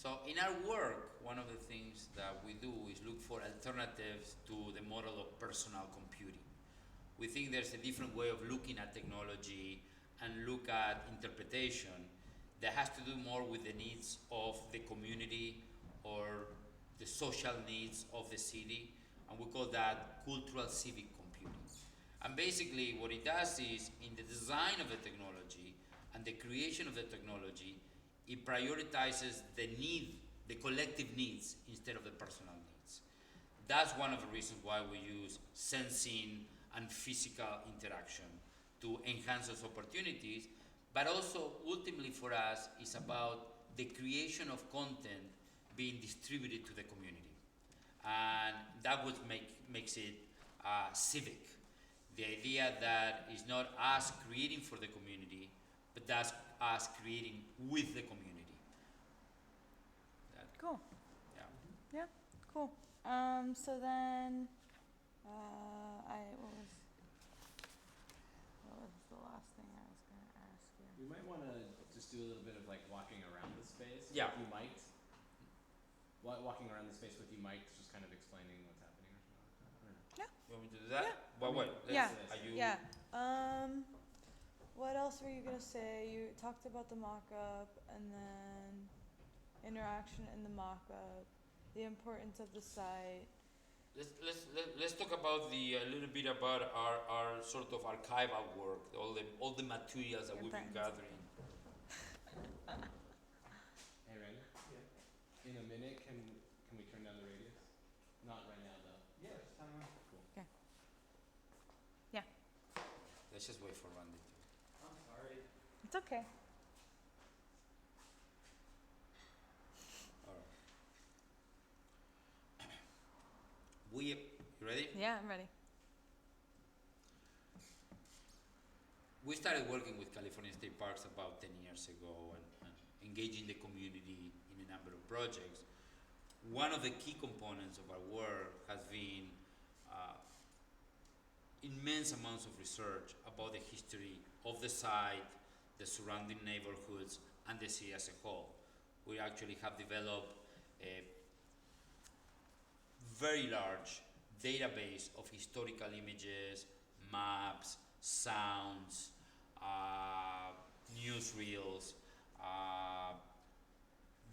So in our work, one of the things that we do is look for alternatives to the model of personal computing. We think there's a different way of looking at technology and look at interpretation that has to do more with the needs of the community or the social needs of the city, and we call that cultural civic computing. And basically what it does is, in the design of the technology and the creation of the technology, it prioritizes the collective needs instead of the personal needs. That's one of the reasons why we use sensing and physical interaction to enhance those opportunities, but also ultimately for us is about the creation of content being distributed to the community. And that would makes it civic. The idea that is not us creating for the community, but that's us creating with the community. That, Cool. yeah. Yeah, cool. So then, what was the last thing I was gonna ask you? We might want to just do a little bit of like walking around the space. Yeah. With you might. Walking around the space with you might, just kind of explaining what's happening or something like that. I don't know. Yeah. You want me to do that? Yeah. Well, what? Yeah. Are you? Yeah. What else were you gonna say? You talked about the mock-up and then interaction in the mock-up, the importance of the site. Let's talk about a little bit about our sort of archival work, all the materials that Your we've been buttons. gathering. Hey, ready? Yeah. In a minute, can we turn down the radius? Not right now, though. Yeah, just time on. Cool. Yeah, Let's just wait for Randy. I'm sorry. it's okay. All right. You ready? Yeah, I'm ready. We started working with California State Parks about 10 years ago and engaging the community in a number of projects. One of the key components of our work has been immense amounts of research about the history of the site, the surrounding neighborhoods, and the city as a whole. We actually have developed a very large database of historical images, maps, sounds, newsreels.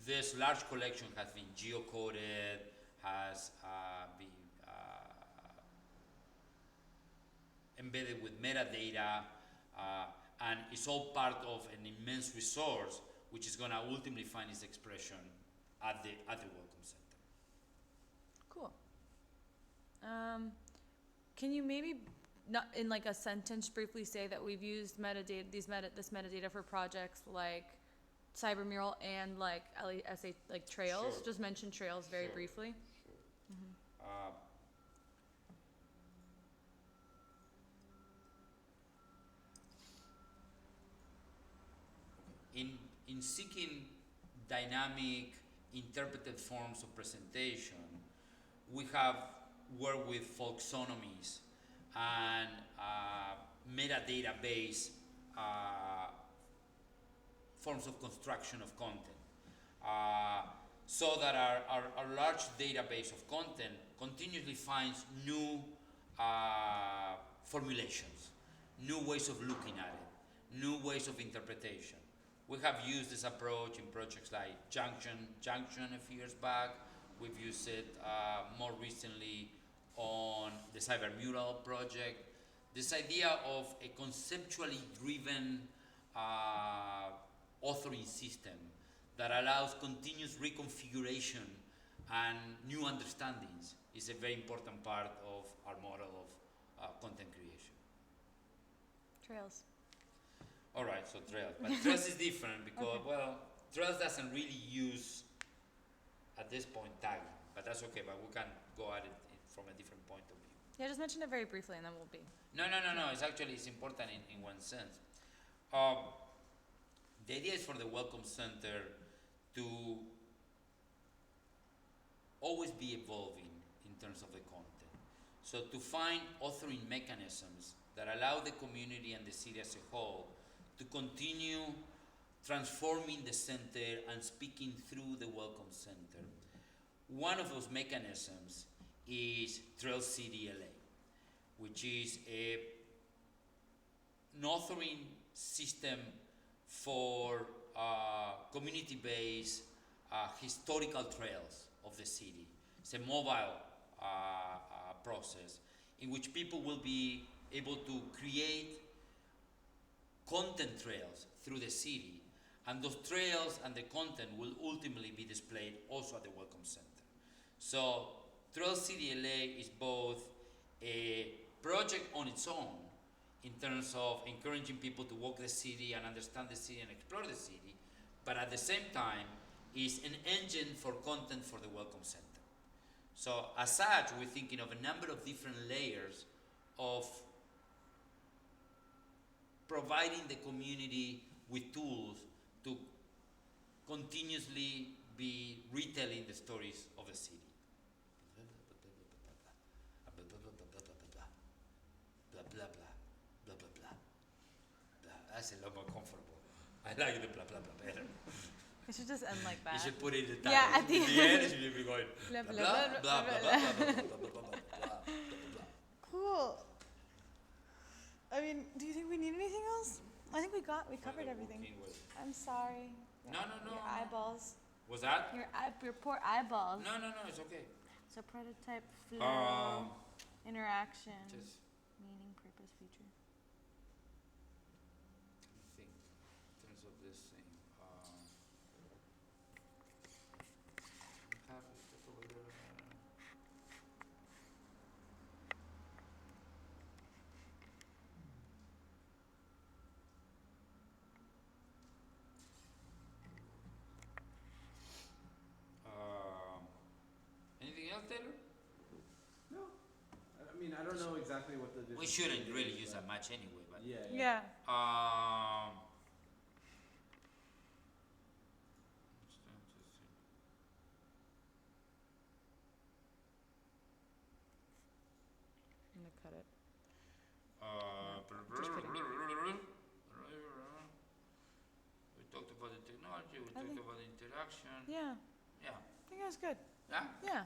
This large collection has been geocoded, has been embedded with metadata, and it's all part of an immense resource which is going to ultimately find its expression at the Welcome Center. Cool. Can you maybe, not in like a sentence, briefly say that we've used metadata, this metadata for projects like Cybermural and like LESA, like trails? Sure. Just mention trails very Sure. briefly. In seeking dynamic, interpreted forms of presentation, we have worked with folksonomies and metadata-based forms of construction of content, so that our large database of content continuously finds new formulations, new ways of looking at it, new ways of interpretation. We have used this approach in projects like Junction a few years back. We've used it more recently on the Cybermural project. This idea of a conceptually driven authoring system that allows continuous reconfiguration and new understandings is a very important part of our model of content creation. Trails. All right, so Trails. But Trails is different because, Okay. well, Trails doesn't really use, at this point, tagging. But that's okay, but we can go at it from a different point of view. Yeah, just mention it very briefly and then we'll be. No. It's important in one sense. The idea is for the Welcome Center to always be evolving in terms of the content. So to find authoring mechanisms that allow the community and the city as a whole to continue transforming the center and speaking through the Welcome Center. One of those mechanisms is Trail City LA, which is an authoring system for community-based historical trails of the city. It's a mobile process in which people will be able to create content trails through the city, and those trails and the content will ultimately be displayed also at the Welcome Center. So Trail City LA is both a project on its own in terms of encouraging people to walk the city and understand the city and explore the city, but at the same time is an engine for content for the Welcome Center. So as such, we're thinking of a number of different layers of providing the community with tools to continuously be retelling the stories of the city. Blah, blah, blah, blah, blah, blah, blah. That's a lot more comfortable. I like the blah, blah, blah better. It should just end like You that. should put it in the title. Yeah, at the end, it should be going Blah, blah, blah, blah, blah, blah, blah, blah, blah, blah, blah, blah, blah, blah, blah, blah. Cool. I mean, do you think we need anything else? I think we covered everything. I'm sorry. No, no, no, Your no. eyeballs. Was that? Your poor eyeballs. No, no, no, it's okay. So prototype, flow, interaction, Just meaning, purpose, feature. think in terms of this thing. We have stuff over there. Anything else, Taylor? No. I mean, I don't know exactly what the vision We shouldn't statement really is, use but- that much anyway, but Yeah. Yeah. I'm gonna cut it. Just kidding. We talked about the technology, we I talked think- about the interaction. Yeah. Yeah. I think that was good. Yeah? Yeah.